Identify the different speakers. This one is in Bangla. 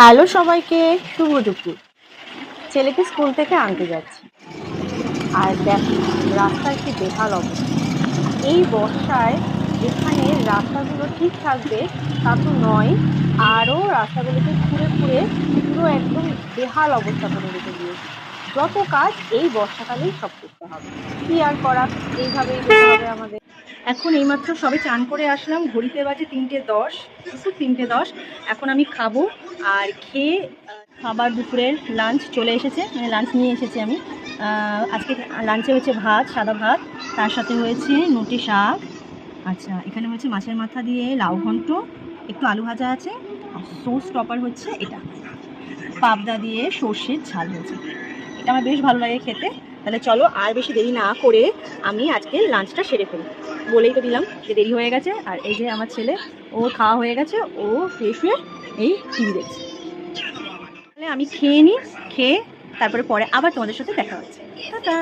Speaker 1: হ্যালো সবাইকে, শুভ দুপুর। ছেলেকে স্কুল থেকে আনতে যাচ্ছি, আর দেখো রাস্তার কি বেহাল অবস্থা। এই বর্ষায় যেখানে রাস্তাগুলো ঠিক থাকবে তা তো নয়, আরও রাস্তাগুলোকে খুঁড়ে খুঁড়ে পুরো একদম বেহাল অবস্থা করে রেখে দিয়েছে। যত কাজ এই বর্ষাকালেই সব করতে হবে, কি আর করা, এইভাবেই যেতে হবে আমাদের। এখন এইমাত্র সবে চান করে আসলাম, ঘড়িতে বাজে 3:10, দুপুর 3:10। এখন আমি খাবো, আর খেয়ে খাবার দুপুরের লাঞ্চ চলে এসেছে, মানে লাঞ্চ নিয়ে এসেছি আমি। আজকে লাঞ্চে হয়েছে ভাত, সাদা ভাত, তার সাথে হয়েছে নোটে শাক, আচ্ছা এখানে হচ্ছে মাছের মাথা দিয়ে লাউ ঘন্ট, একটু আলু ভাজা আছে, আর সোস টপার হচ্ছে এটা, পাবদা দিয়ে সর্ষের ঝাল হয়েছে। এটা আমার বেশ ভালো লাগে খেতে। তাহলে চলো আর বেশি দেরি না করে আমি আজকে লাঞ্চটা সেরে ফেলি। বলেই তো দিলাম যে দেরি হয়ে গেছে। আর এই যে আমার ছেলে, ও খাওয়া হয়ে গেছে, ও ফ্রেশ হয়ে এই টিভি দেখছে। তাহলে আমি খেয়ে নিই, খেয়ে তারপরে পরে আবার তোমাদের সাথে দেখা হচ্ছে। টাটা।